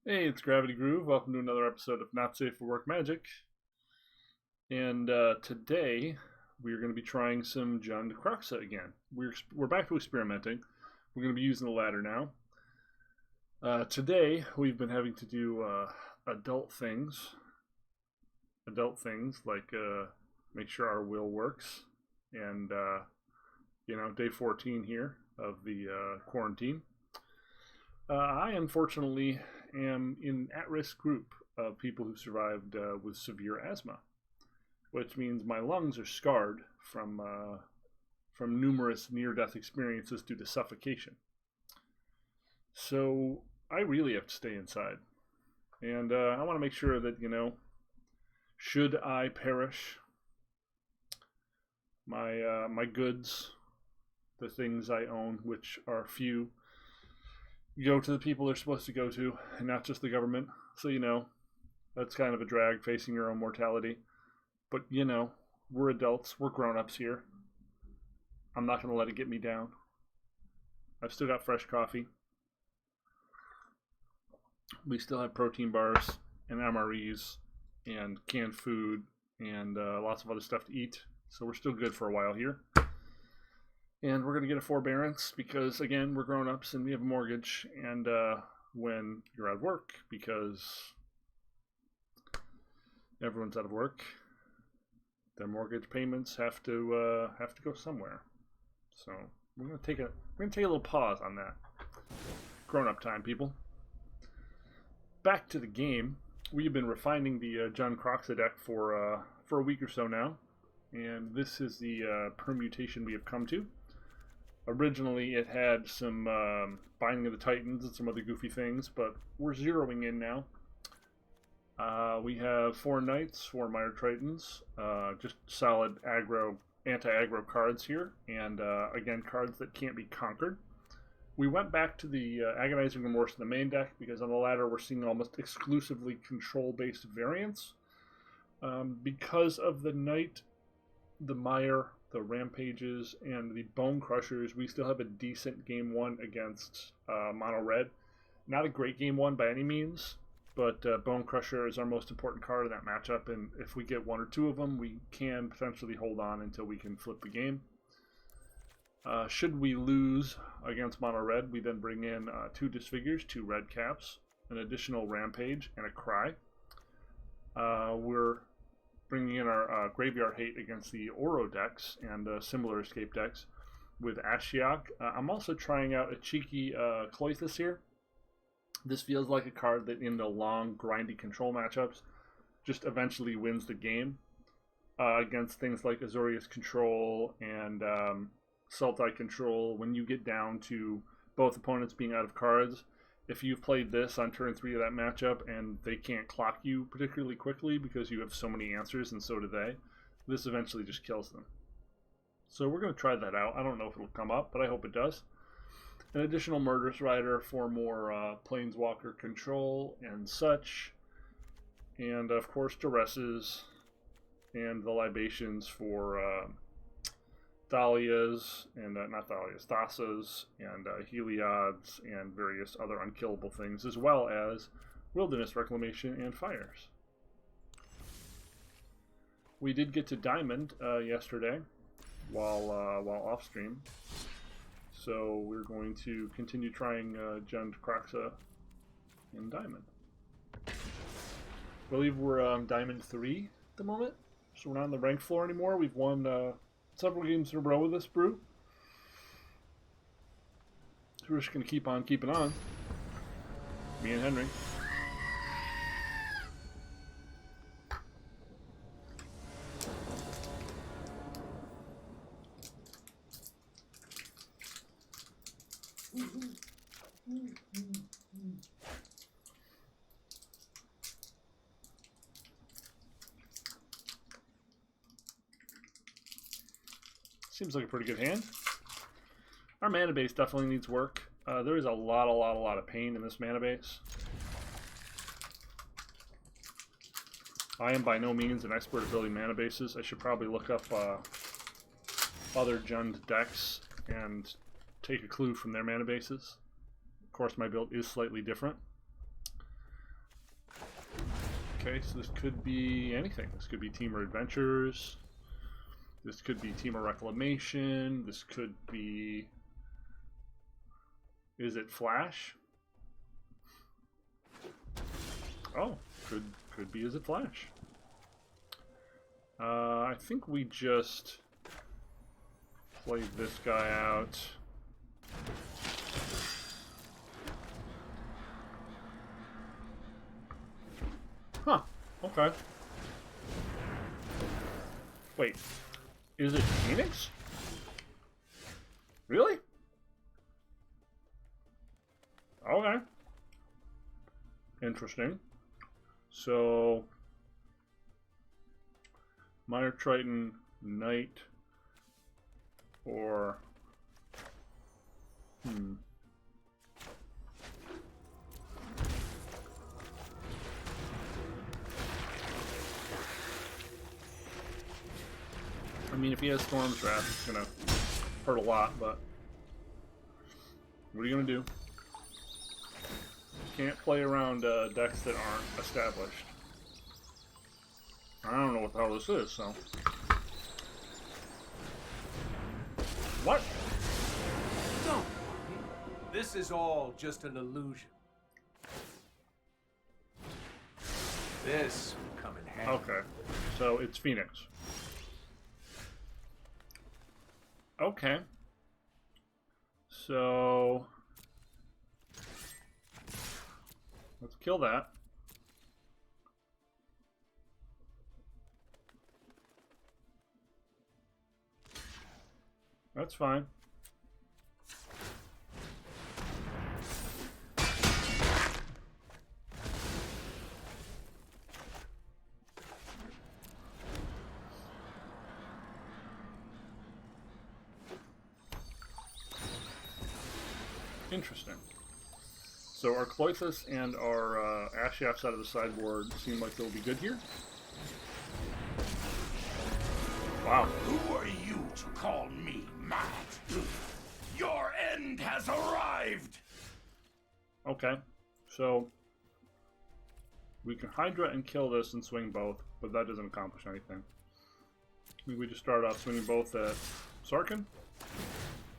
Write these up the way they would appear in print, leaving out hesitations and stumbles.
Hey, it's Gravity Groove. Welcome to another episode of Not Safe for Work Magic. And today we're going to be trying some Jund Kroxa again. We're back to experimenting. We're going to be using the ladder now. Today we've been having to do adult things. Like make sure our will works. And day 14 here of the quarantine. I unfortunately am in at-risk group of people who survived with severe asthma, which means my lungs are scarred from numerous near-death experiences due to suffocation. So I really have to stay inside, and I want to make sure that should I perish, my goods, the things I own, which are few, go to the people they're supposed to go to, and not just the government. So, that's kind of a drag, facing your own mortality. But, we're adults, we're grown-ups here. I'm not going to let it get me down. I've still got fresh coffee. We still have protein bars and MREs and canned food and lots of other stuff to eat. So we're still good for a while here. And we're going to get a forbearance because, again, we're grown-ups and we have a mortgage. And when you're out of work, because everyone's out of work, their mortgage payments have to go somewhere. So we're going to take a little pause on that. Grown-up time, people. Back to the game. We've been refining the Jund Kroxa deck for a week or so now, and this is the permutation we have come to. Originally, it had some Binding of the Titans and some other goofy things, but we're zeroing in now. We have 4 Knights, 4 Minor Tritons, just solid anti-aggro cards here, and again, cards that can't be conquered. We went back to the Agonizing Remorse in the main deck, because on the ladder we're seeing almost exclusively control-based variants. Because of the Knight, the Mire, the Rampages, and the Bone Crushers, we still have a decent game 1 against Mono Red. Not a great game 1 by any means, but Bone Crusher is our most important card in that matchup, and if we get 1 or 2 of them, we can potentially hold on until we can flip the game. Should we lose against Mono Red, we then bring in 2 Disfigures, 2 Red Caps, an additional Rampage, and a Cry. We're bringing in our Graveyard Hate against the Oro decks and similar escape decks with Ashiok. I'm also trying out a cheeky Cloythus here. This feels like a card that in the long, grindy control matchups just eventually wins the game against things like Azorius Control and Sultai Control. When you get down to both opponents being out of cards, if you've played this on turn 3 of that matchup and they can't clock you particularly quickly because you have so many answers and so do they, this eventually just kills them. So we're going to try that out. I don't know if it'll come up, but I hope it does. An additional Murderous Rider for more Planeswalker control and such. And of course Duresses and the Libations for Thasas, and Heliod's, and various other unkillable things, as well as Wilderness Reclamation and Fires. We did get to Diamond yesterday while off stream, so we're going to continue trying Jund Kroxa in Diamond. I believe we're Diamond 3 at the moment, so we're not on the ranked floor anymore. We've won several games in a row with this brew. So we're just going to keep on keeping on. Me and Henry. Seems like a pretty good hand. Our mana base definitely needs work. There is a lot of pain in this mana base. I am by no means an expert at building mana bases. I should probably look up other Jund decks and take a clue from their mana bases. Of course, my build is slightly different. Okay, so this could be anything. This could be Teamer Adventures. This could be Teamer Reclamation. This could be... Is it Flash? Oh, could be Is it Flash? I think we just play this guy out. Huh, okay. Wait, is it Phoenix? Really? Okay. Interesting. So, Minor Triton, Knight, or... I mean, if he has Storm's Wrath, it's gonna hurt a lot, but... What are you gonna do? Can't play around decks that aren't established. I don't know what the hell this is, so... What? Don't worry. This is all just an illusion. This will come in handy. Okay, so it's Phoenix. Okay. So... Let's kill that. That's fine. Interesting. So our Kloithus and our Ashiok side of the sideboard seem like they'll be good here. Wow. Who are you to call me mad? Your end has arrived! Okay. So we can Hydra and kill this and swing both, but that doesn't accomplish anything. Maybe we just start off swinging both at Sarkhan?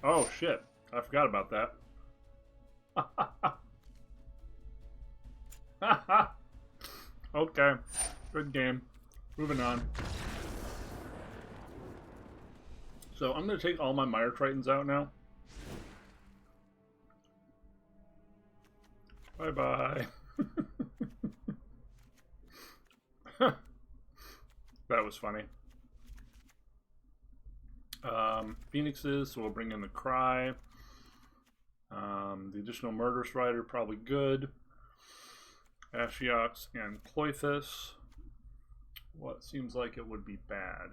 Oh shit. I forgot about that. Okay. Good game. Moving on. So I'm going to take all my Mire Tritons out now. Bye-bye. That was funny. Phoenixes, so we'll bring in the Cry. The additional Murderous Rider, probably good. Ashioks and Kloithus. What seems like it would be bad?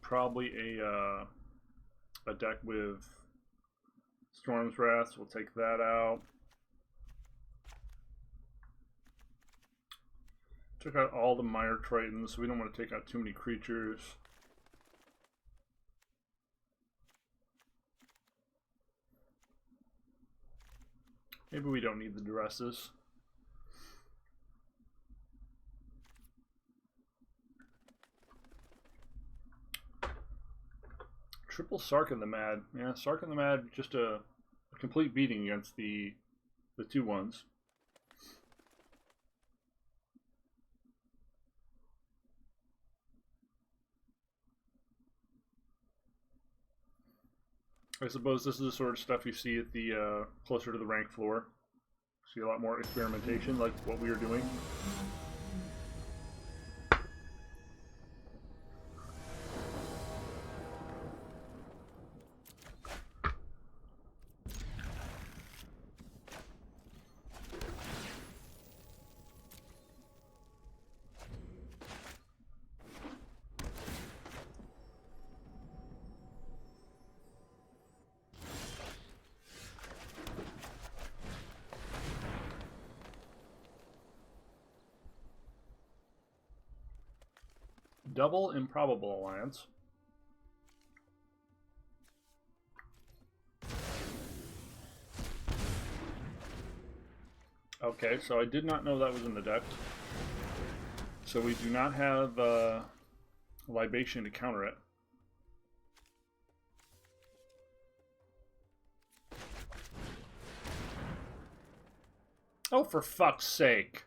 Probably a deck with Storm's Wrath. We'll take that out. Took out all the Mire Tritons, so we don't want to take out too many creatures. Maybe we don't need the Duresses. Triple Sarkhan the Mad. Yeah, Sarkhan the Mad, just a complete beating against the 2/1s. I suppose this is the sort of stuff you see at the closer to the rank floor. See a lot more experimentation, like what we are doing. Double Improbable Alliance. Okay, so I did not know that was in the deck. So we do not have libation to counter it. Oh, for fuck's sake.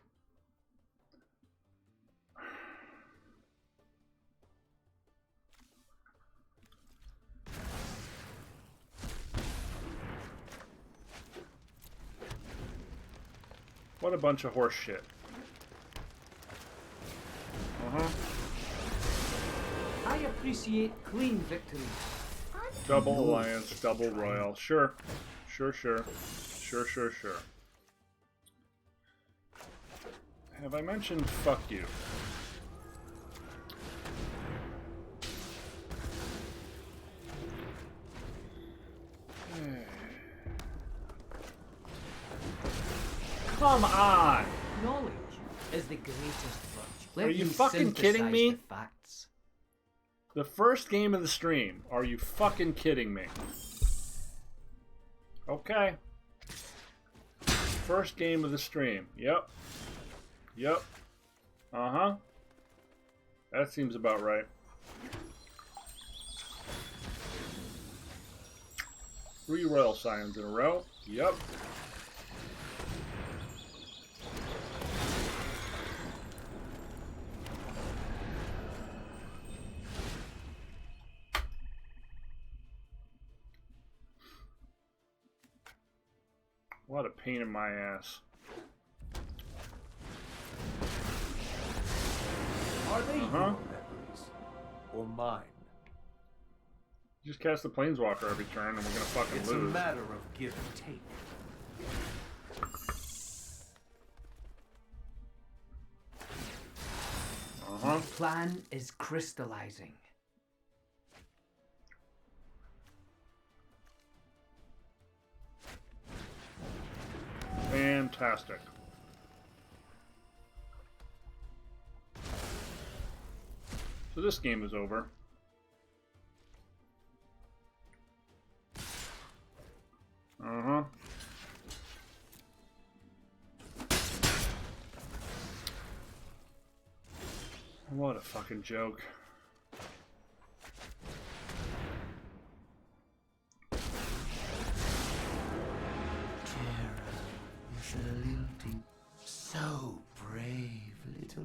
What a bunch of horse shit. I appreciate clean victory. Double alliance, double royal. Sure. Sure. Have I mentioned fuck you? Come on! Knowledge is the greatest virtue. Are you fucking kidding me? The facts. The first game of the stream. Are you fucking kidding me? Okay. First game of the stream. Yep. Uh-huh. That seems about right. Three royal scions in a row. Yep. What a pain in my ass. Are they your memories or mine? Just cast the Planeswalker every turn and we're gonna fucking It's lose. a matter of give and take. My plan is crystallizing. Fantastic. So this game is over. Uh-huh. What a fucking joke. So brave, little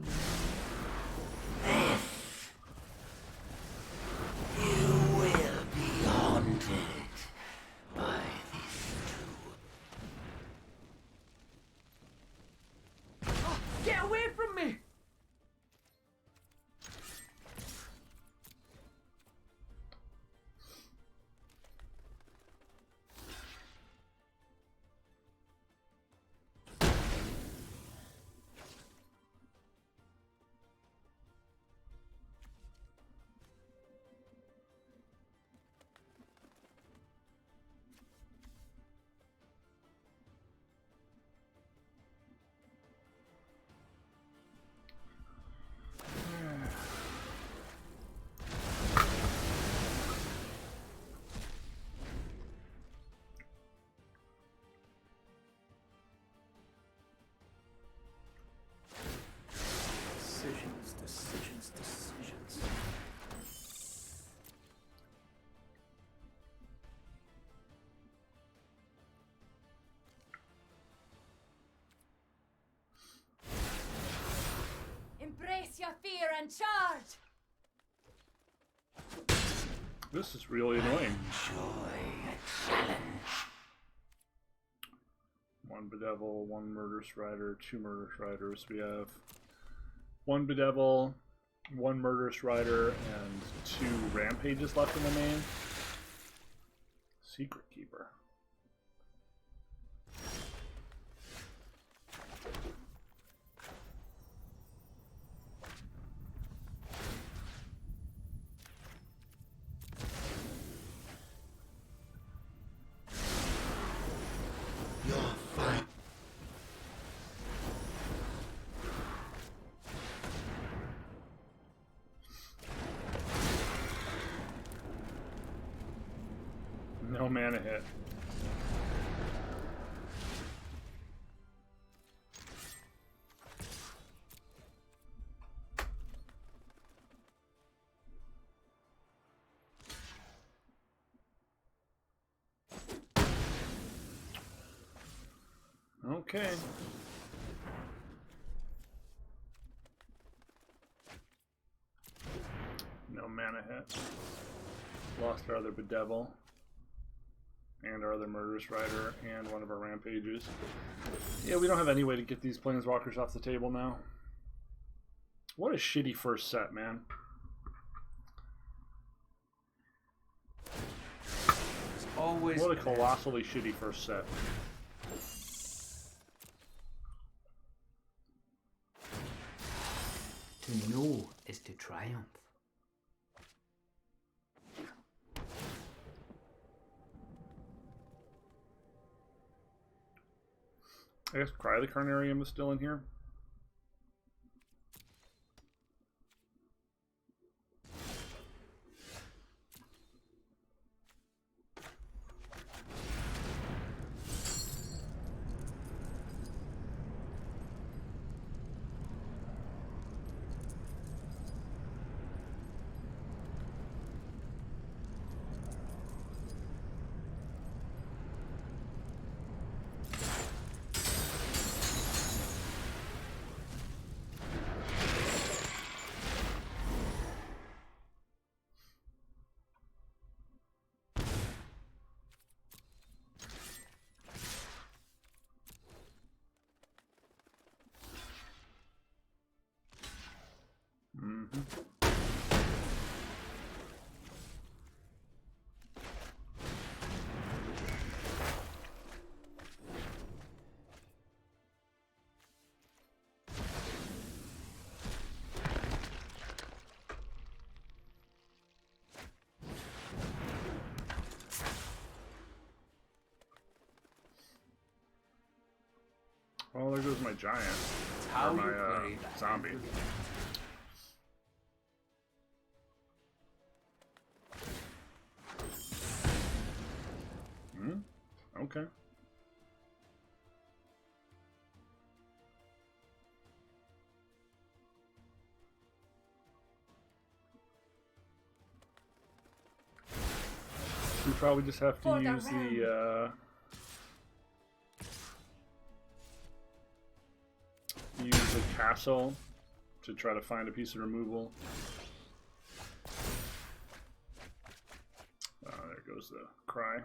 you will be haunted by these two. Oh, get away from me! Decisions. Embrace your fear and charge! This is really annoying. Enjoy a challenge. One Bedevil, one Murderous Rider, two Murderous Riders. We have one Bedevil, one Murderous Rider, and two Rampages left in the main. Secret Keeper. You're fine. No mana hit. Okay. No mana hit. Lost our other Bedevil. And our other Murderous Rider. And one of our Rampages. Yeah, we don't have any way to get these Planeswalkers off the table now. What a shitty first set, man. Always What a colossally shitty first set. To know is to triumph. I guess Cry the Carnarium is still in here. Well, there goes my giant. how Or you my play that. zombie. Okay. We probably just have to For the use the castle to try to find a piece of removal. There goes the Cry.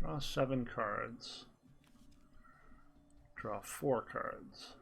Draw 7 cards. Draw 4 cards.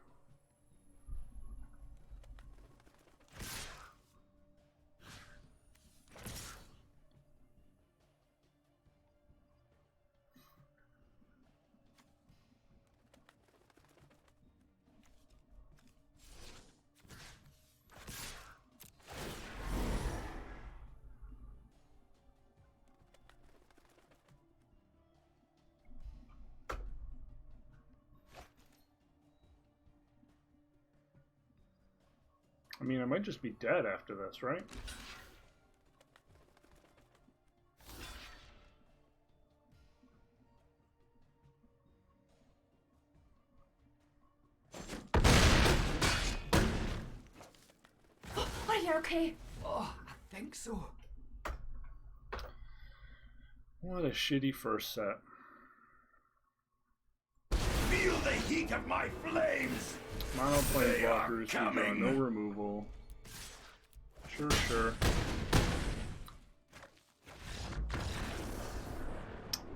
I mean, I might just be dead after this, right? Are you okay? Oh, I think so. What a shitty first set. Feel the heat of my flames! Mono They are Planeswalkers, we draw coming. no removal. Sure.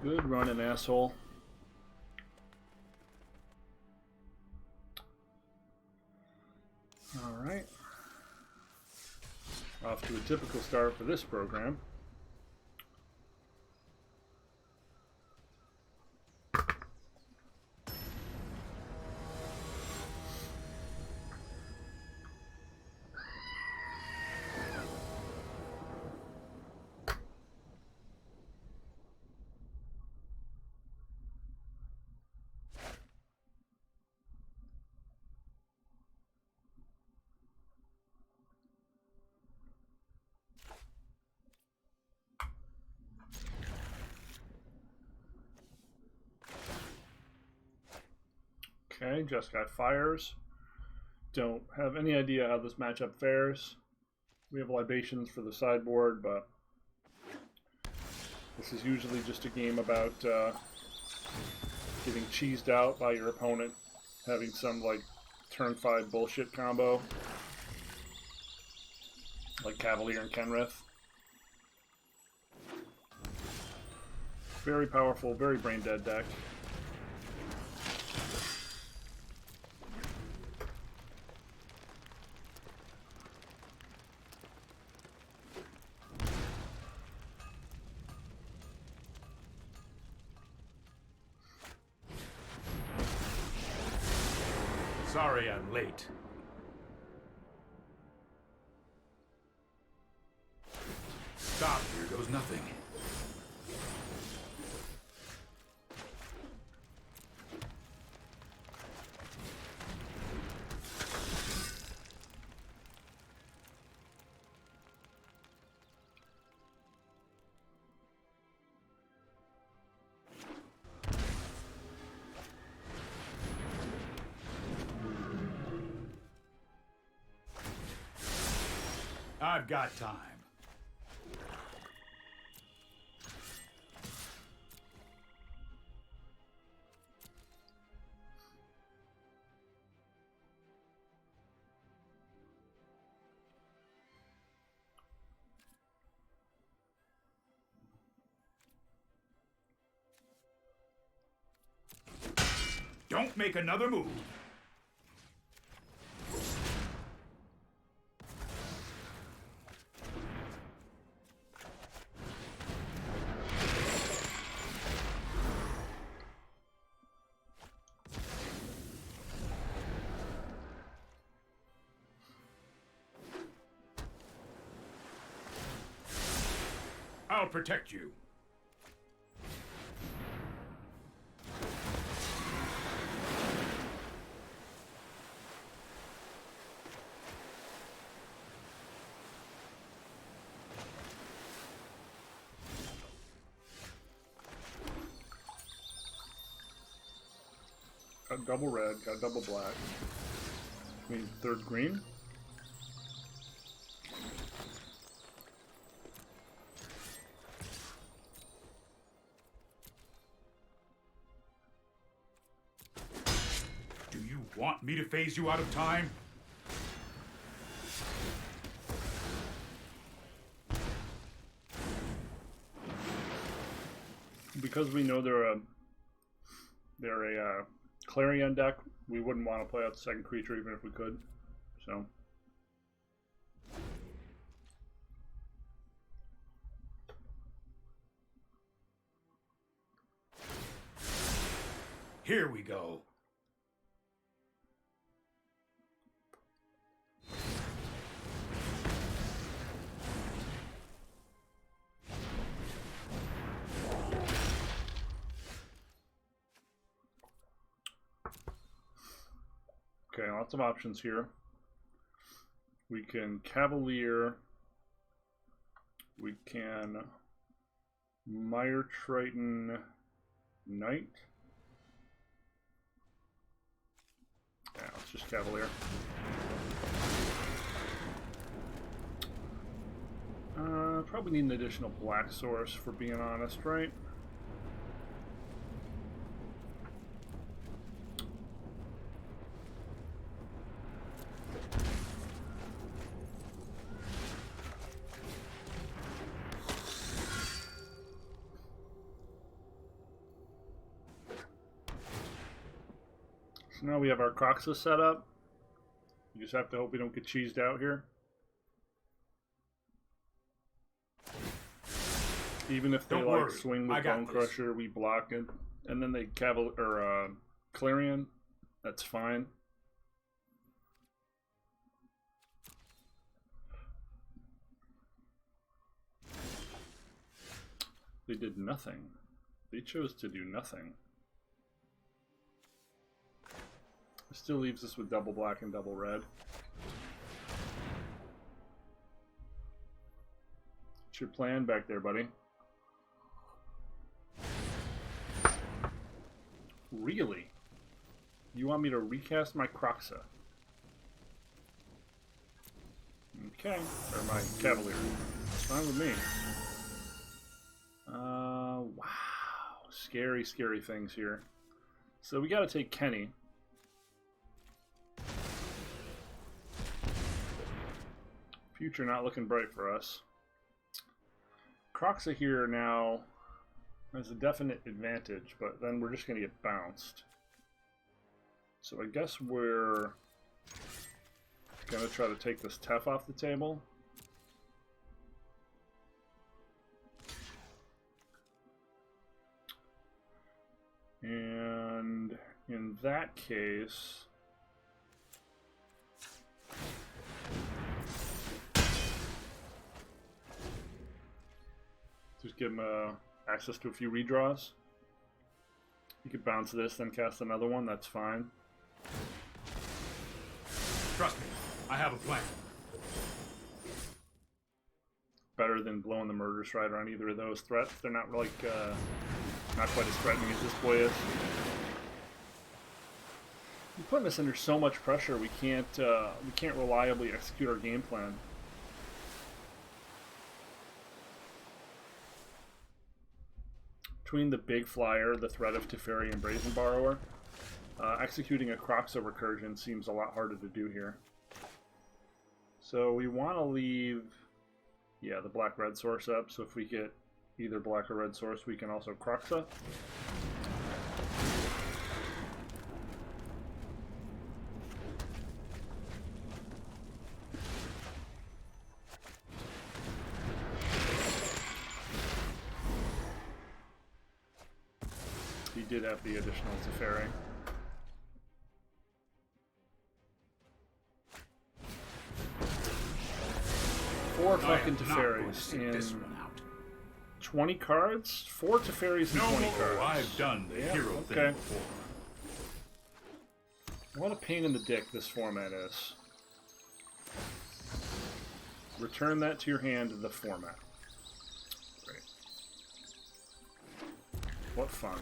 Good running, asshole. Alright. Off to a typical start for this program. Okay, just got fires. Don't have any idea how this matchup fares. We have libations for the sideboard, but this is usually just a game about getting cheesed out by your opponent, having some like turn 5 bullshit combo, like Cavalier and Kenrith. Very powerful, very brain dead deck. Sorry I'm late. Stop, here goes nothing. I've got time. Don't make another move. I'll protect you. Got double red, got double black. I mean, third green? Do you want me to phase you out of time? Because we know they're a Clarion deck, we wouldn't want to play out the second creature even if we could. So Here we go. okay, lots of options here. We can Cavalier. We can Mire Triton Knight. Yeah, let's just Cavalier. Probably need an additional black source, for being honest, right? So now we have our Kroxa set up. You just have to hope we don't get cheesed out here. Even if they Don't like worry, swing I with got Bone this. Crusher, we block it, and then they Clarion. That's fine. They did nothing. They chose to do nothing. It still leaves us with double black and double red. What's your plan back there, buddy? Really? You want me to recast my Kroxa? Okay, or my Cavalier. It's fine with me. Wow. Scary, scary things here. So we gotta take Kenny. Future not looking bright for us. Kroxa here now has a definite advantage, but then we're just gonna get bounced. So I guess we're gonna try to take this Tef off the table. And in that case, just give him access to a few redraws. You could bounce this, then cast another one, that's fine. Trust me, I have a plan. Better than blowing the Murder Strider on either of those threats. They're not like not quite as threatening as this boy is. You're putting us under so much pressure. We can't reliably execute our game plan. Between the big flyer, the threat of Teferi and Brazen Borrower, executing a Kroxa recursion seems a lot harder to do here. So we want to leave, yeah, the black-red source up. So if we get either black or red source, we can also Kroxa. He did have the additional Teferi. Four fucking Teferis in 20 cards? 4 Teferis in 20 cards. I've done the hero thing before. What a pain in the dick this format is. Return that to your hand in the format. Great. What fun.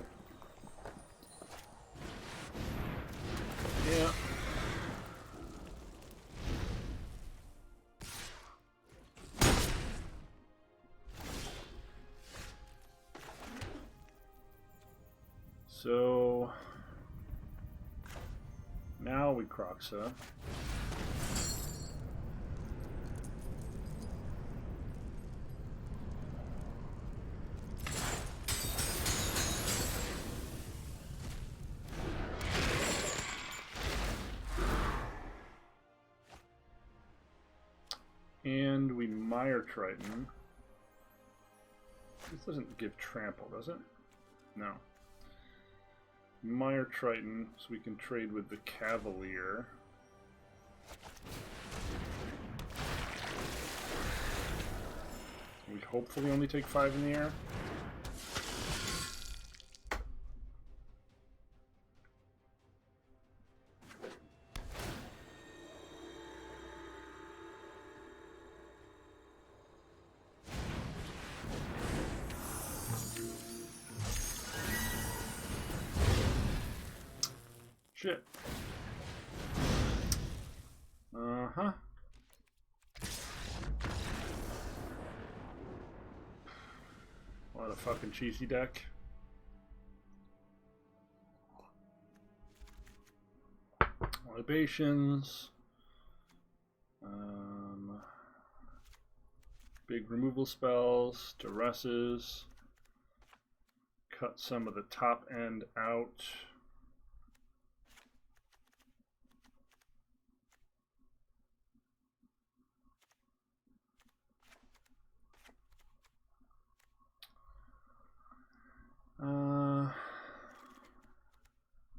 Yeah. So now we Kroxa. And we Mire Triton. This doesn't give trample, does it? No. Mire Triton, so we can trade with the Cavalier. We hopefully only take 5 in the air. Shit. Uh-huh. What a fucking cheesy deck. Libations. Big removal spells, duresses. Cut some of the top end out.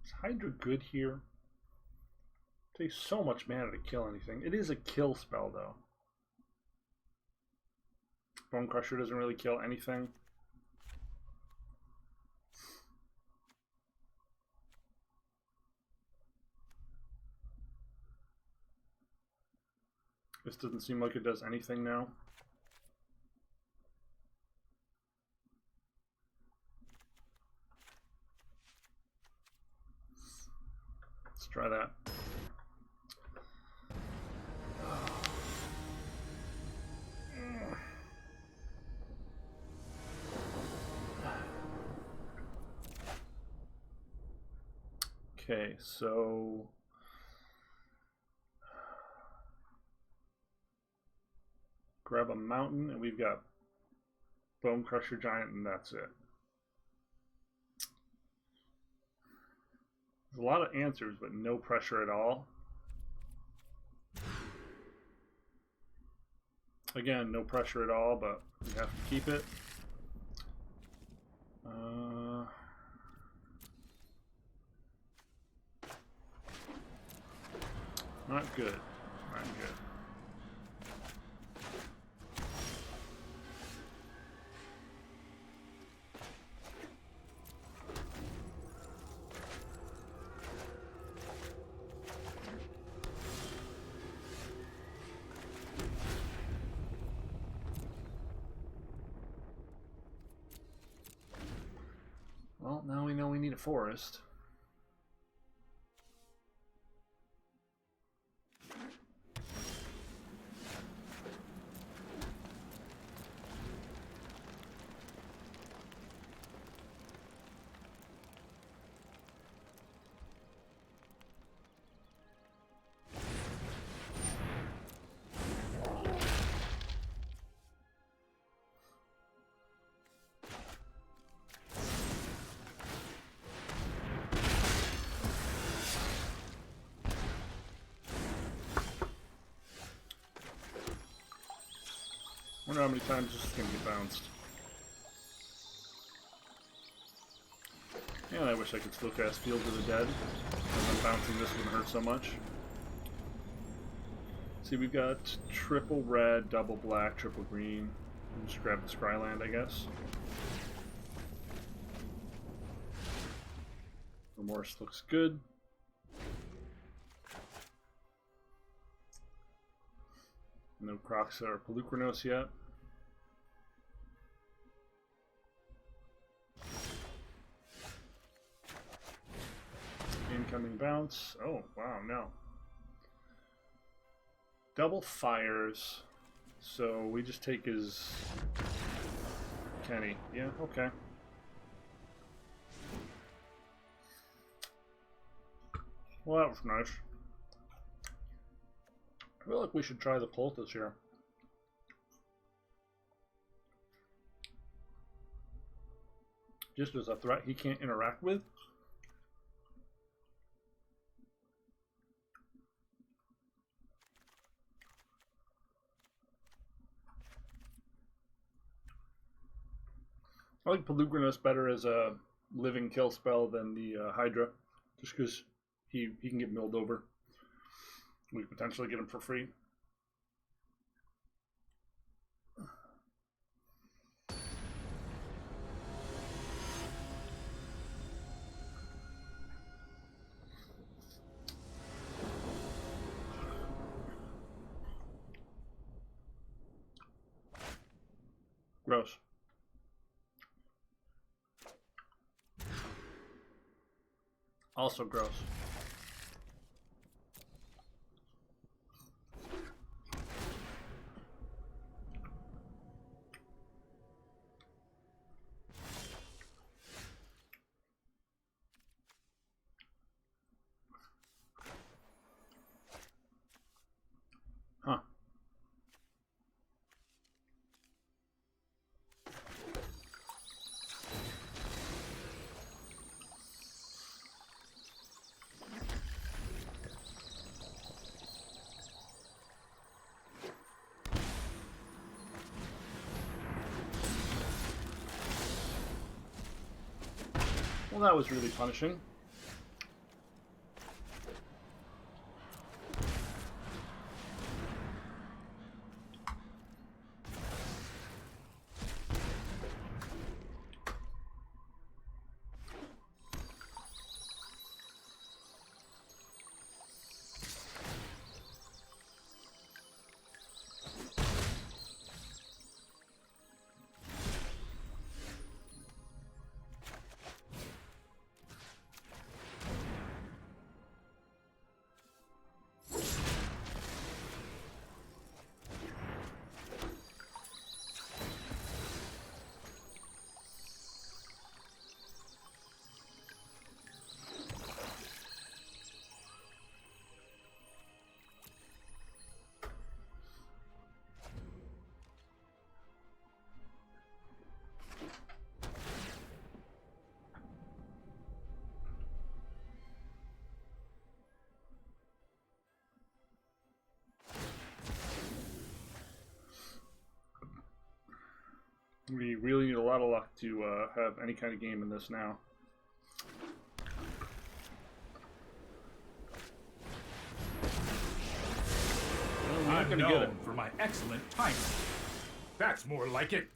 Is Hydra good here? It takes so much mana to kill anything. It is a kill spell, though. Bone Crusher doesn't really kill anything. This doesn't seem like it does anything now. try that. Okay, so grab a mountain, and we've got Bone Crusher Giant, and that's it. There's a lot of answers, but no pressure at all. Again, no pressure at all, but we have to keep it. Not good. Not good. Well, now we know we need a forest. I wonder how many times this is going to get bounced. And I wish I could still cast Field of the Dead. And then bouncing this wouldn't hurt so much. See, we've got triple red, double black, triple green. We'll just grab the Scryland, I guess. Remorse looks good. No Kroxa or Pelucranos yet. Incoming bounce. Oh, wow, no. Double fires. So we just take his Kenny. Yeah, okay. Well, that was nice. I feel like we should try the Poultice here. Just as a threat he can't interact with. I like Pelucranos better as a living kill spell than the Hydra, just because he can get milled over. We could potentially get him for free. Gross. Also gross. Huh. Well, that was really punishing. We really need a lot of luck to have any kind of game in this now. Well, we're not I'm gonna get it. known for my excellent timing. That's more like it.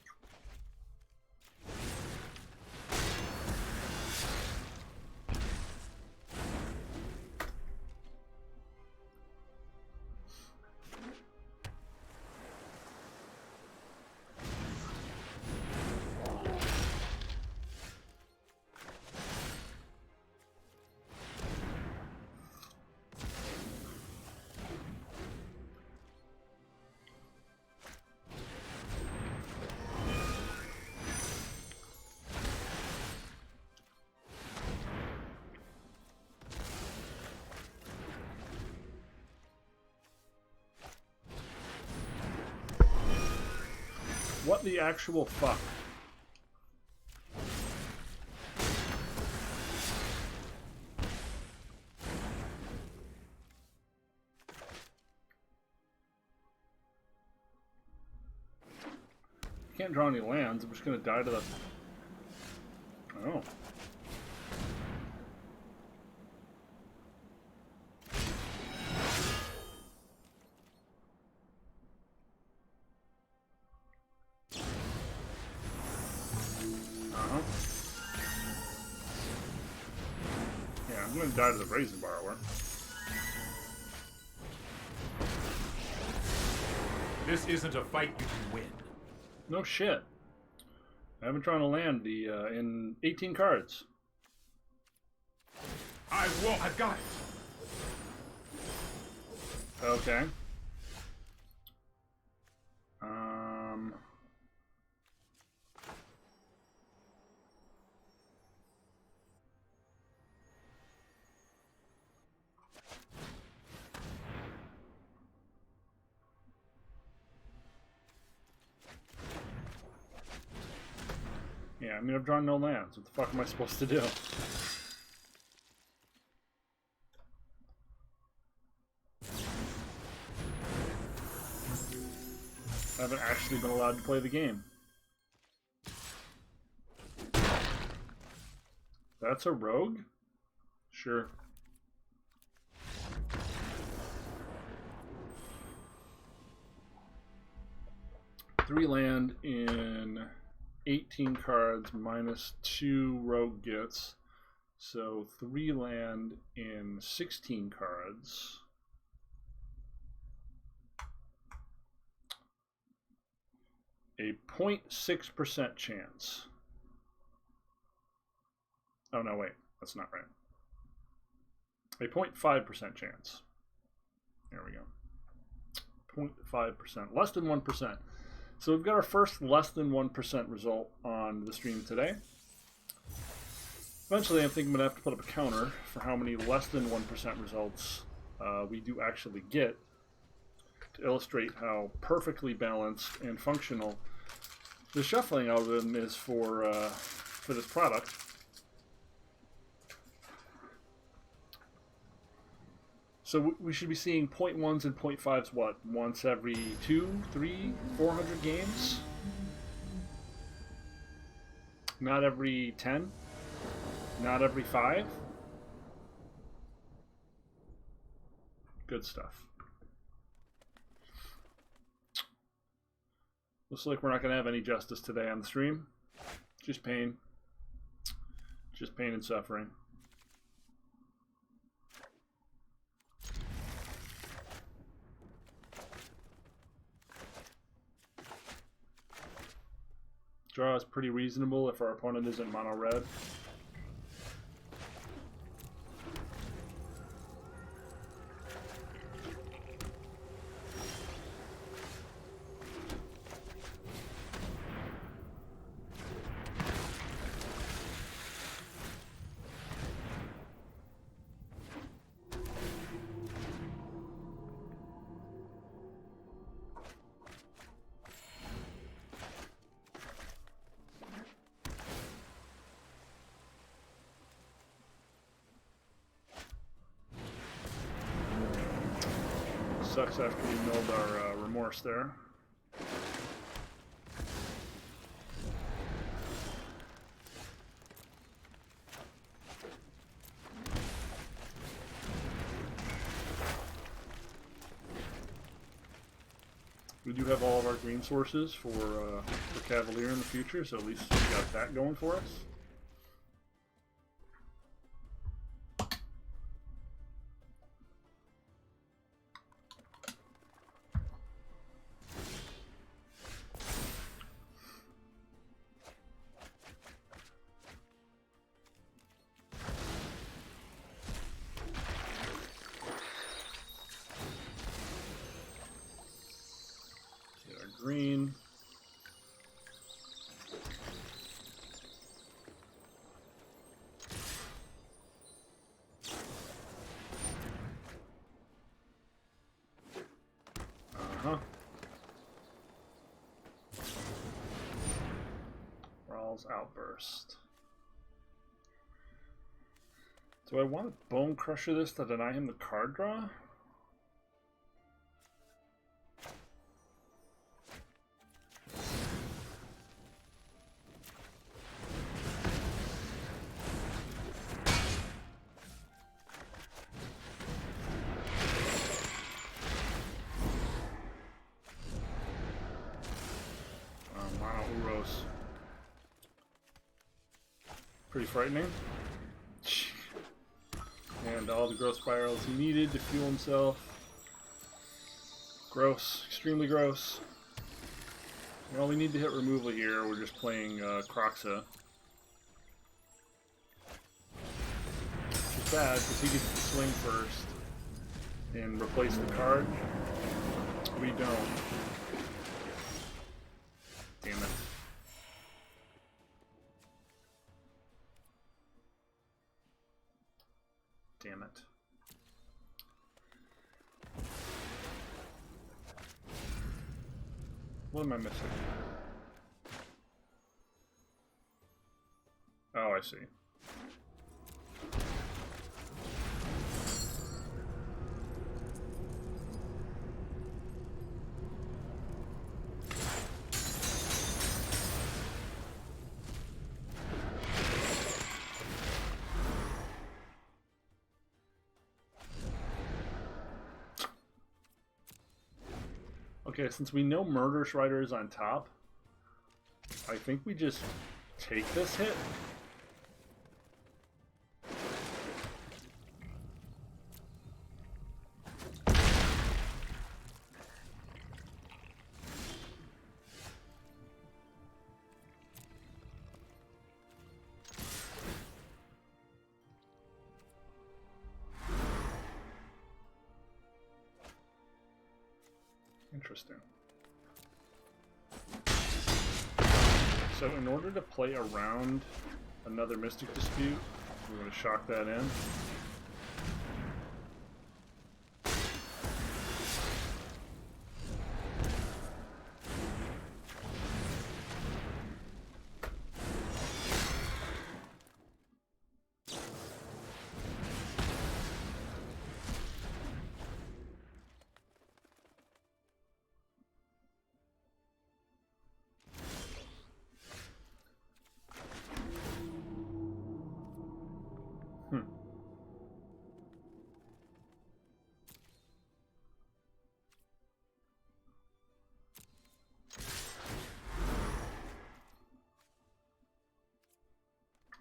What the actual fuck? Can't draw any lands. I'm just gonna die to the. Oh. Yeah, I'm gonna die to the Brazen Borrower. This isn't a fight you can win. No shit. I haven't drawn a land in 18 cards. I won't. I've got it. Okay. Yeah, I mean, I've drawn no lands. What the fuck am I supposed to do? I haven't actually been allowed to play the game. That's a rogue? Sure. Three land in 18 cards minus 2 rogue gets. So 3 land in 16 cards. A 0.6% chance. Oh no, wait, that's not right. A 0.5% chance. There we go. 0.5%, less than 1%. So we've got our first less than 1% result on the stream today. Eventually I'm thinking I'm going to have to put up a counter for how many less than 1% results we do actually get to illustrate how perfectly balanced and functional the shuffling algorithm is for this product. So we should be seeing 0.1s and 0.5s, what, once every 2, 3, 400 games? Not every 10? Not every 5? Good stuff. Looks like we're not going to have any justice today on the stream. Just pain. Just pain and suffering. Draw is pretty reasonable if our opponent isn't mono red. Sucks after we milled our remorse there. We do have all of our green sources for Cavalier in the future, so at least we got that going for us. Green. Rawls Outburst. Do I want to Bone Crusher this to deny him the card draw? Pretty frightening. And all the growth spirals he needed to fuel himself. Gross. Extremely gross. Well, we need to hit removal here. We're just playing Kroxa. Which is bad, because he gets to swing first and replace the card. We don't. Damn it. Damn it. What am I missing? Oh, I see. Okay, since we know Murderous Rider is on top, I think we just take this hit. Interesting. So in order to play around another Mystic Dispute, we're going to shock that in.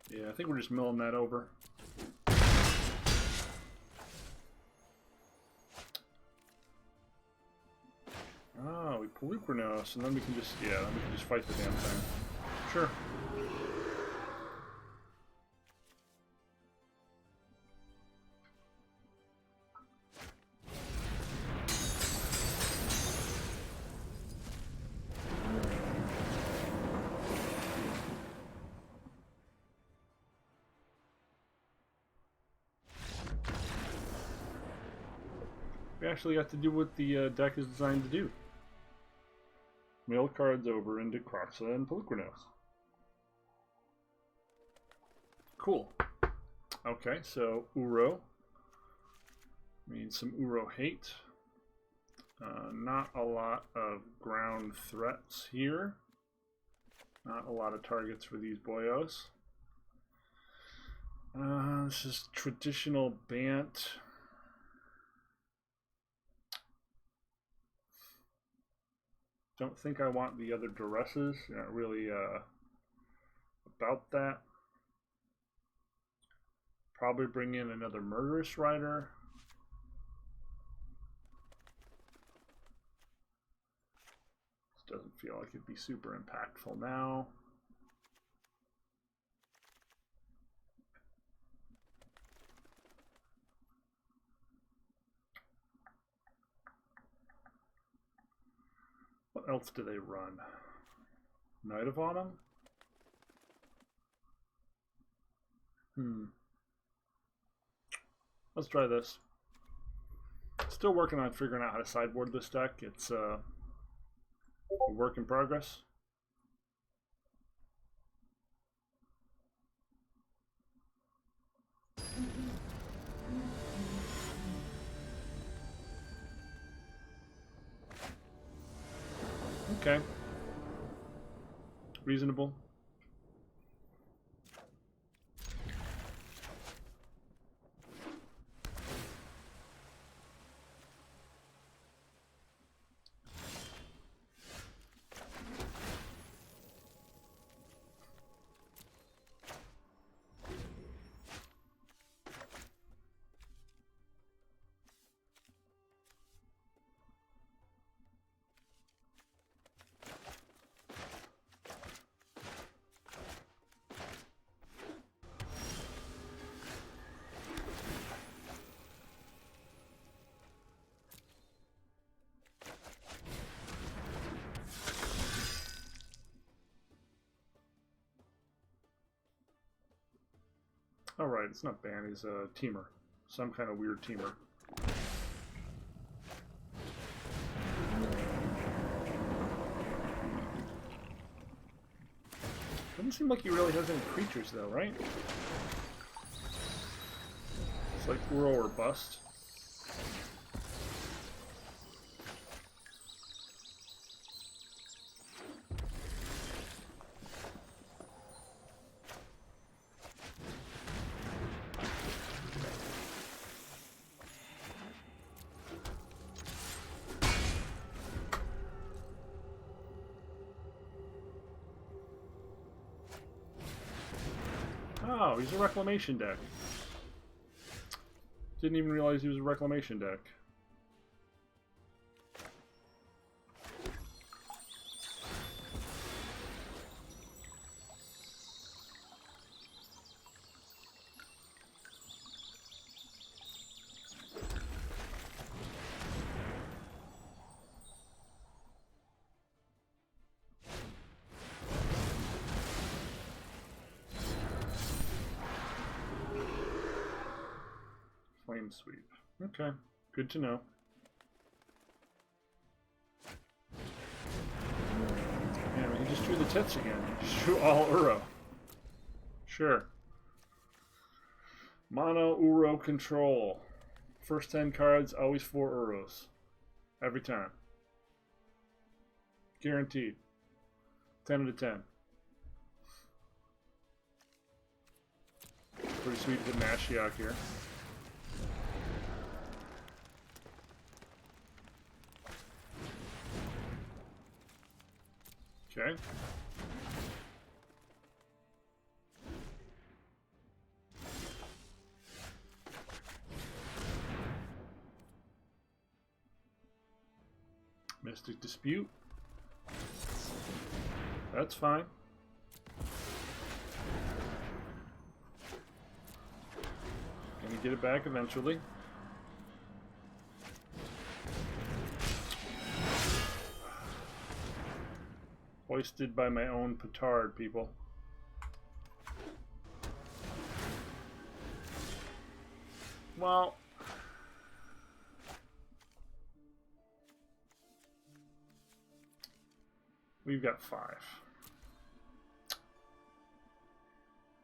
Yeah, I think we're just milling that over. Oh, we Pelucranos, and then we can just, yeah, then we can just fight the damn thing. Sure. We actually got to do what the deck is designed to do. Mill cards over into Kroxa and Pelucranos. Cool. Okay, so Uro. Means some Uro hate. Not a lot of ground threats here. Not a lot of targets for these boyos. This is traditional Bant. Don't think I want the other duresses. Not really about that. Probably bring in another murderous rider. This doesn't feel like it'd be super impactful now. What else do they run? Knight of Autumn? Let's try this. Still working on figuring out how to sideboard this deck. It's a work in progress. Okay. Reasonable. Oh, right, it's not ban, he's a teamer. Some kind of weird teamer. Doesn't seem like he really has any creatures, though, right? It's like Uro or bust. Oh, he's a reclamation deck. Didn't even realize he was a reclamation deck. Flame sweep. Okay, good to know. Yeah, he just drew the tits again. He just drew all Uro. Sure. Mono Uro control. First 10 cards, always 4 Uros. Every time. Guaranteed. 10 out of 10. Pretty sweet to Mashiach here. Okay. Mystic Dispute. That's fine. Gonna get it back eventually. Hoisted by my own petard, people. Well, we've got 5.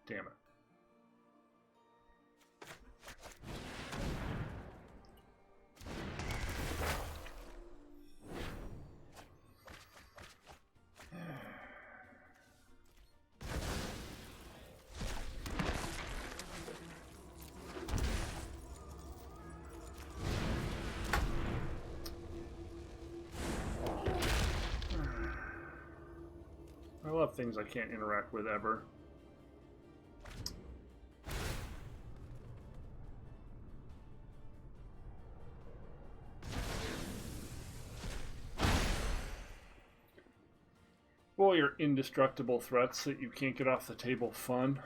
Damn it. love things I can't interact with ever. Well, your indestructible threats that you can't get off the table fun.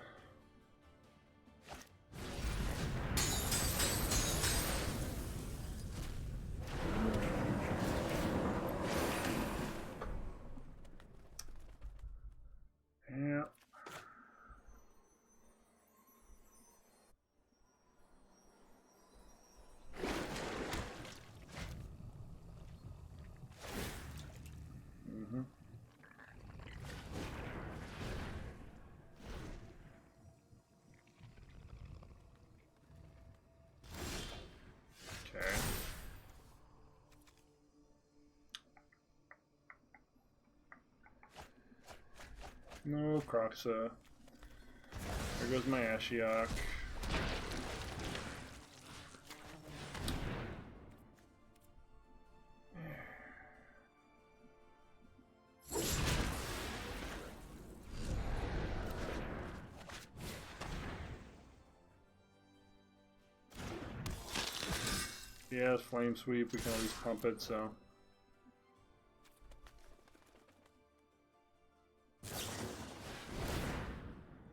Yeah. Mm-hmm. Okay. No Kroxa. There goes my Ashiok. Yeah, it's Flame Sweep. We can always pump it, so.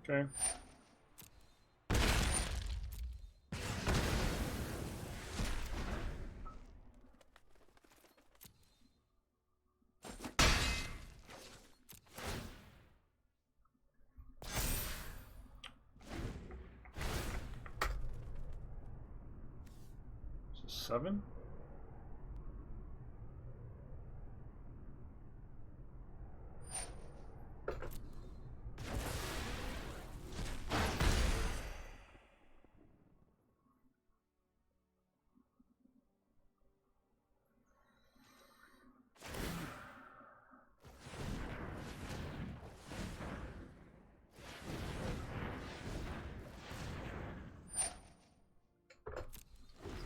Okay. So 7?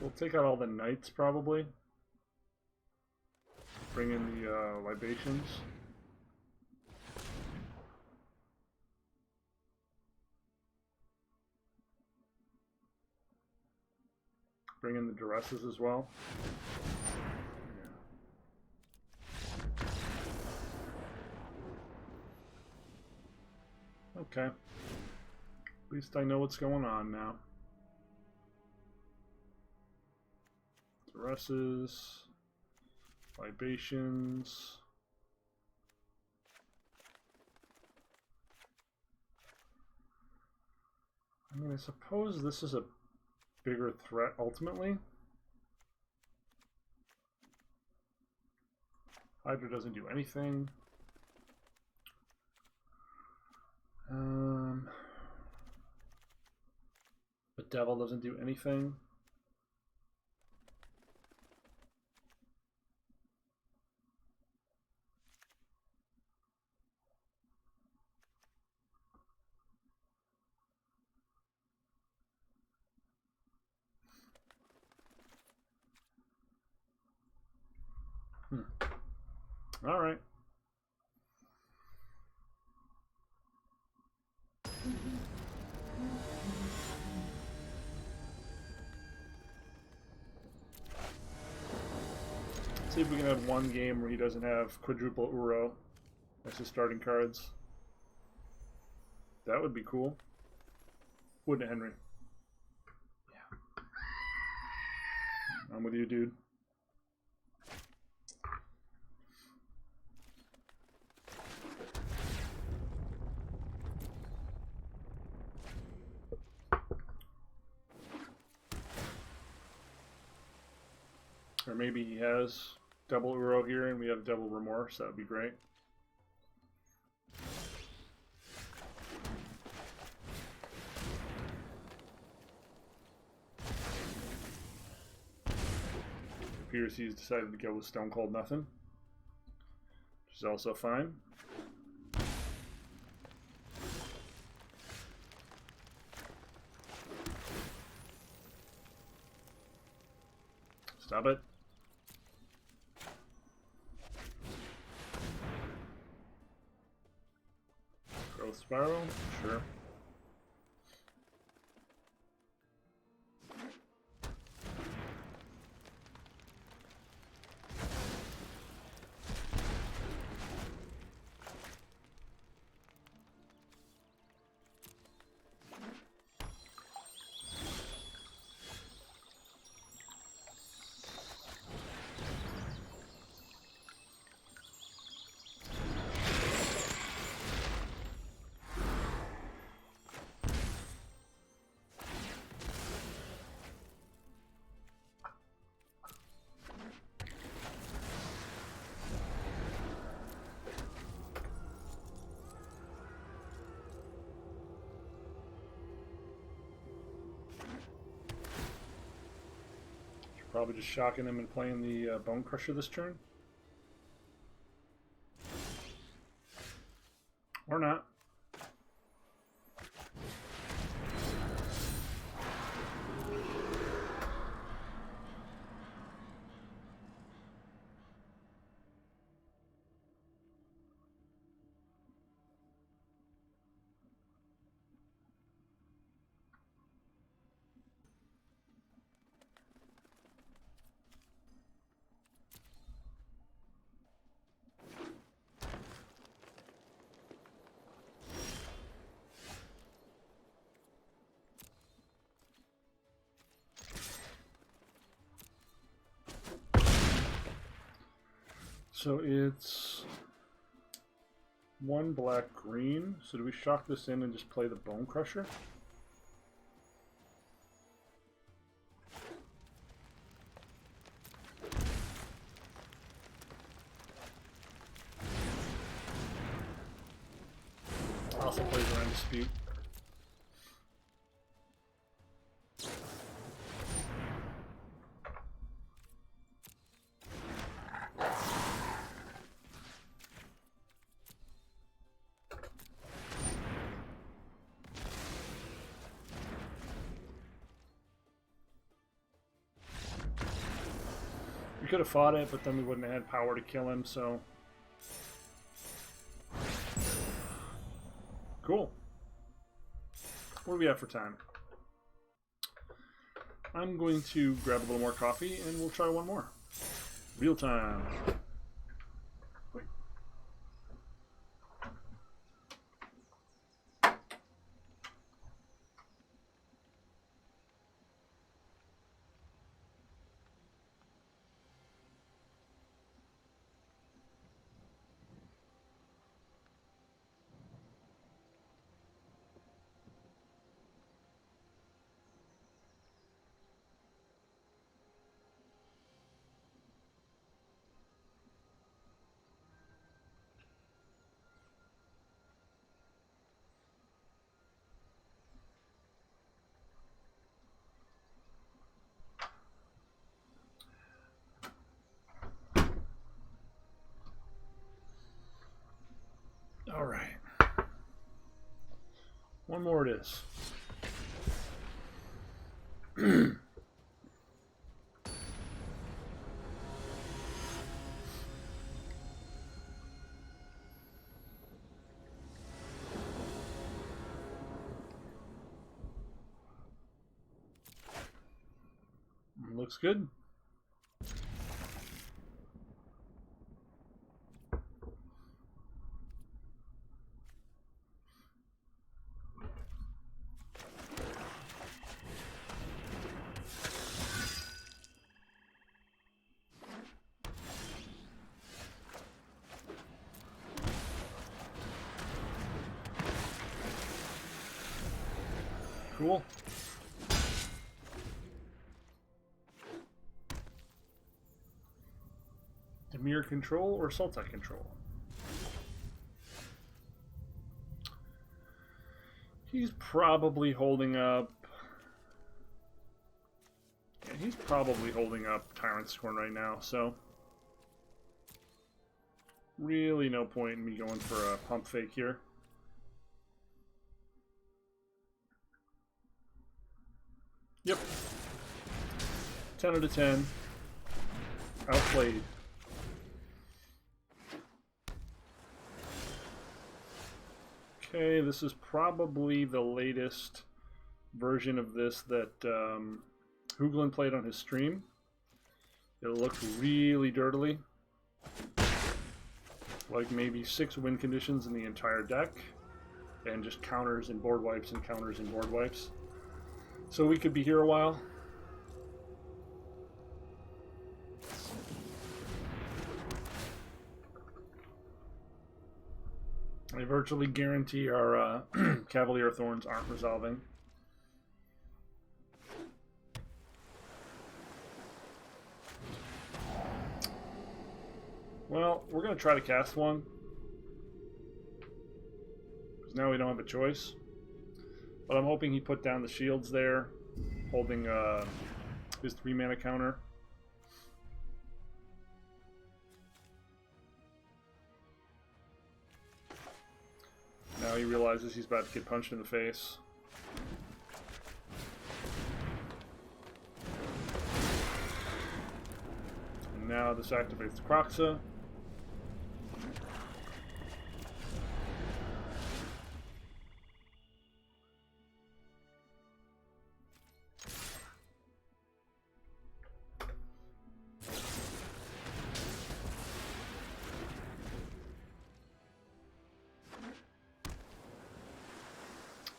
We'll take out all the knights probably. Bring in the libations. Bring in the duresses as well. Yeah. Okay. At least I know what's going on now. Duresses, libations. I mean, I suppose this is a bigger threat ultimately. Hydra doesn't do anything. But Devil doesn't do anything. All right. See if we can have one game where he doesn't have quadruple Uro as his starting cards. That would be cool. Wouldn't it, Henry? Yeah. I'm with you, dude. Or maybe he has double Uro here and we have double Remorse. That would be great. Appears he's decided to go with Stone Cold Nothing, which is also fine. Stop it. Spiral? Sure. Probably just shocking him and playing the Bone Crusher this turn. Or not. So it's 1 black green. So do we shock this in and just play the Bone Crusher? Also plays around Dispute. We could have fought it, but then we wouldn't have had power to kill him, so... Cool. What do we have for time? I'm going to grab a little more coffee, and we'll try one more. Real time. Wait. All right. One more it is. Looks good. Cool. Demir control or Sultai control? He's probably holding up... Yeah, he's probably holding up Tyrant Scorn right now, so... Really no point in me going for a pump fake here. Yep. 10 out of 10. Outplayed. Okay, this is probably the latest version of this that Hooglin played on his stream. It looked really dirtily. Like maybe 6 win conditions in the entire deck. And just counters and board wipes and counters and board wipes. So we could be here a while. I virtually guarantee our Cavalier Thorns aren't resolving. Well, we're going to try to cast one. Because now we don't have a choice. But I'm hoping he put down the shields there, holding his 3-mana counter. Now he realizes he's about to get punched in the face. And now this activates the Kroxa.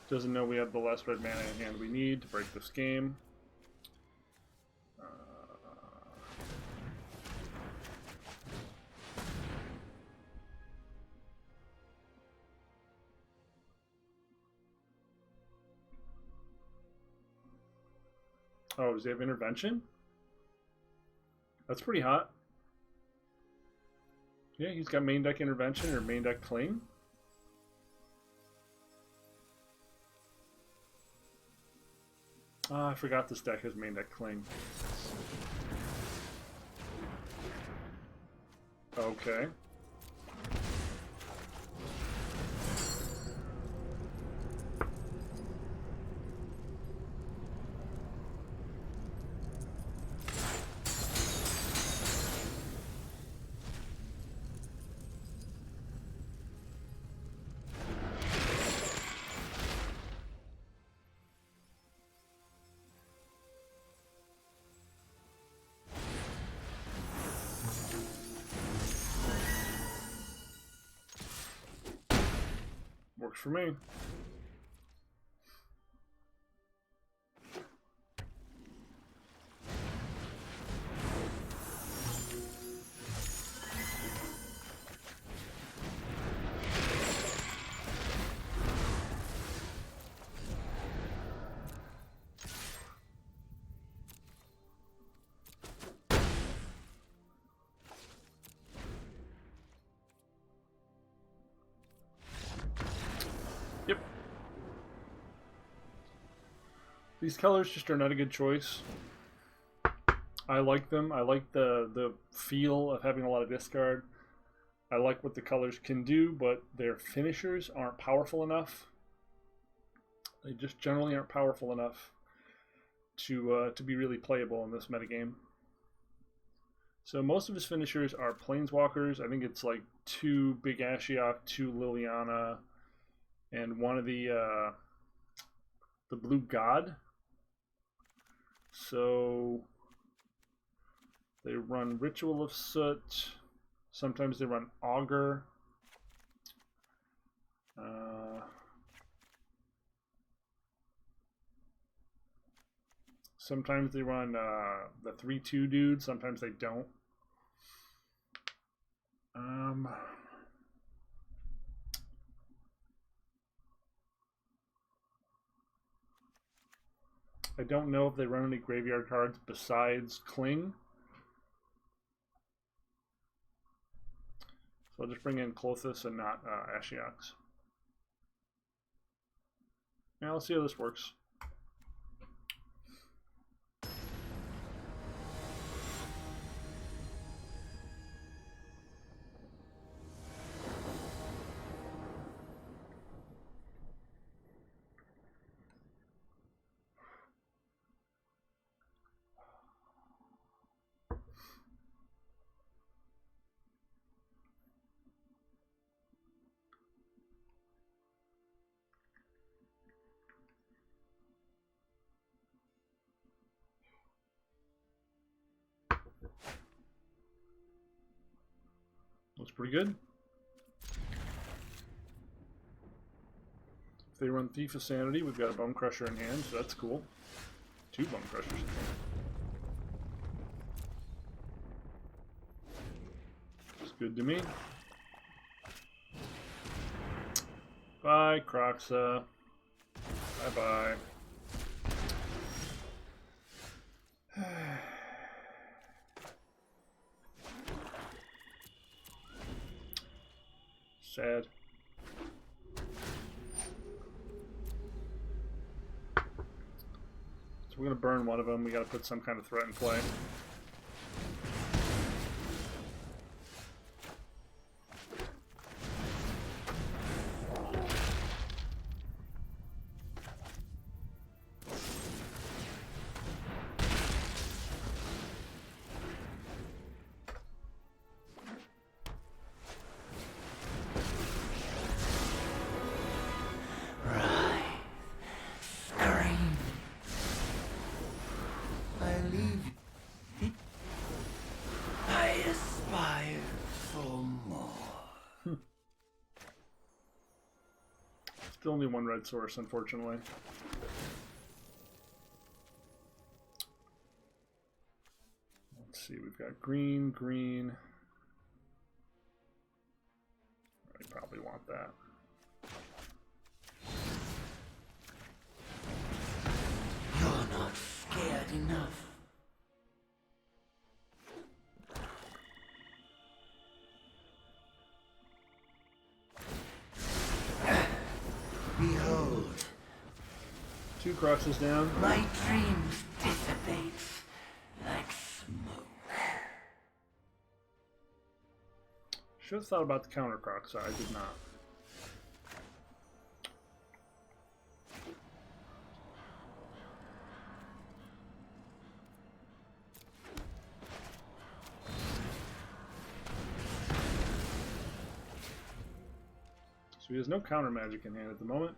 Doesn't know we have the last red mana in hand we need to break this game. Oh, does he have intervention? That's pretty hot. Yeah, he's got main deck intervention or main deck cling. I forgot this deck has main deck cling. Okay. Works for me. Yep. These colors just are not a good choice. I like them. I like the feel of having a lot of discard. I like what the colors can do, but their finishers aren't powerful enough. They just generally aren't powerful enough to be really playable in this metagame. So most of his finishers are planeswalkers. I think it's like 2 Big Ashiok, 2 Liliana, and one of the Blue God. So they run Ritual of Soot. Sometimes they run Augur. Sometimes they run the 3/2 dude. Sometimes they don't. I don't know if they run any graveyard cards besides Cling. So I'll just bring in Klothys and not Ashioks. Now let's see how this works. Looks pretty good. If they run Thief of Sanity, we've got a Bone Crusher in hand, so that's cool. 2 Bone Crushers. Looks good to me. Bye, Kroxa. Bye-bye. Sad. So we're going to burn one of them. We got to put some kind of threat in play. Still only 1 red source, unfortunately. Let's see, we've got green, green. I probably want that. You're not scared enough. Behold. 2 Kroxas down. My dreams dissipate like smoke. Should have thought about the counter Kroxa. I did not. So he has no counter magic in hand at the moment.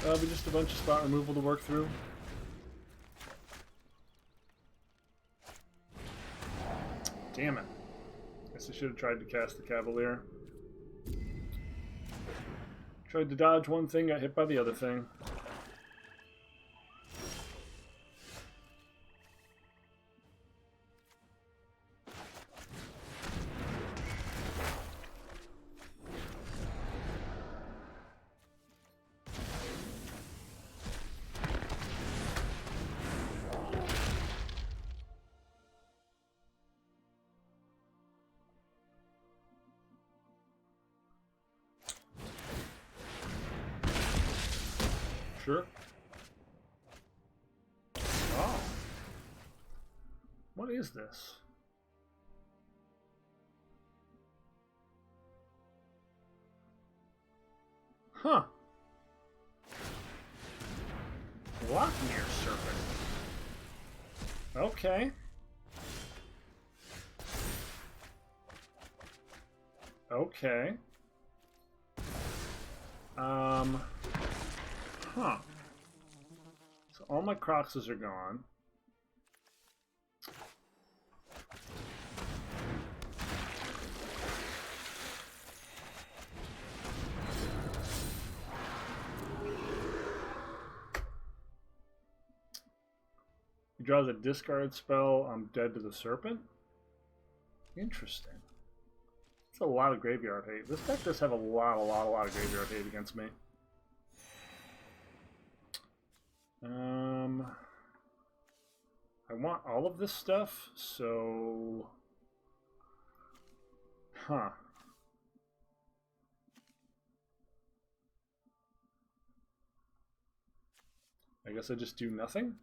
But just a bunch of spot removal to work through. Damn it. Guess I should have tried to cast the Cavalier. Tried to dodge one thing, got hit by the other thing. Sure. Oh. What is this? Huh. Lockmere Serpent. Okay. Okay. Huh. So all my Kroxas are gone. He draws a discard spell. I'm dead to the Serpent. Interesting. That's a lot of graveyard hate. This deck does have a lot of graveyard hate against me. I want all of this stuff, so... Huh. I guess I just do nothing?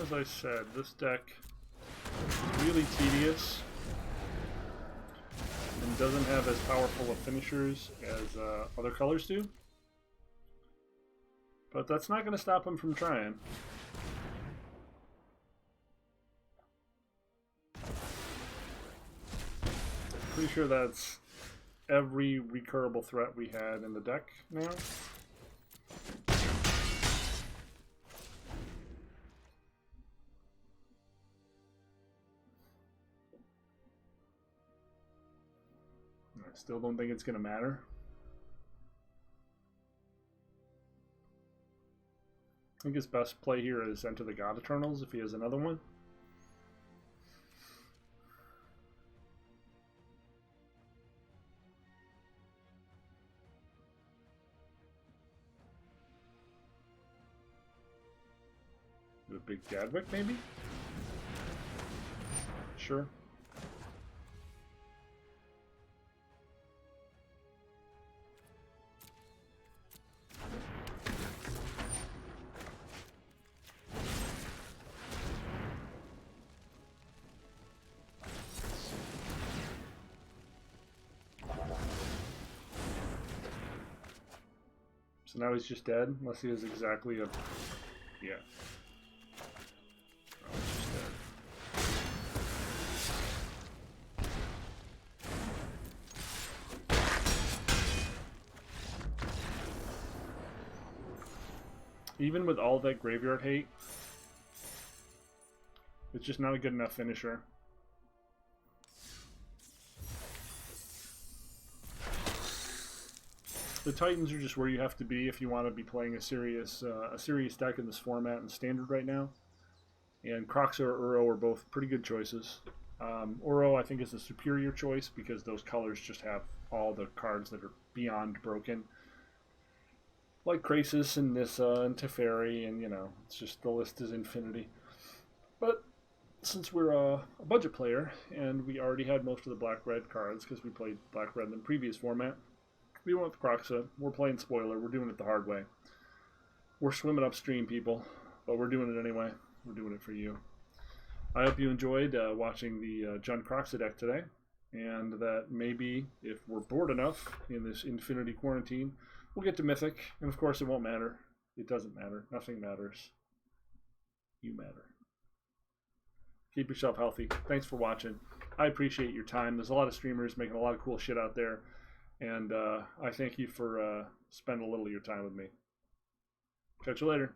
as I said, this deck is really tedious and doesn't have as powerful of finishers as other colors do. But that's not going to stop him from trying. Pretty sure that's every recurable threat we had in the deck now. I still don't think it's going to matter. I think his best play here is Enter the God Eternals if he has another one. The big Gadwick, maybe? Sure. So now he's just dead, unless he has exactly a... Yeah. Oh, he's just dead. Even with all that graveyard hate, it's just not a good enough finisher. The Titans are just where you have to be if you want to be playing a serious deck in this format and standard right now. And Kroxa or Uro are both pretty good choices. Uro, I think, is a superior choice because those colors just have all the cards that are beyond broken. Like Krasis and Nissa and Teferi, and, you know, it's just the list is infinity. But since we're a budget player, and we already had most of the black-red cards because we played black-red in the previous format, we went with Kroxa. We're playing spoiler. We're doing it the hard way. We're swimming upstream, people, but we're doing it anyway. We're doing it for you. I hope you enjoyed watching the Jund Kroxa deck today, and that maybe if we're bored enough in this Infinity Quarantine, we'll get to Mythic, and of course it won't matter. It doesn't matter. Nothing matters. You matter. Keep yourself healthy. Thanks for watching. I appreciate your time. There's a lot of streamers making a lot of cool shit out there. And I thank you for spending a little of your time with me. Catch you later.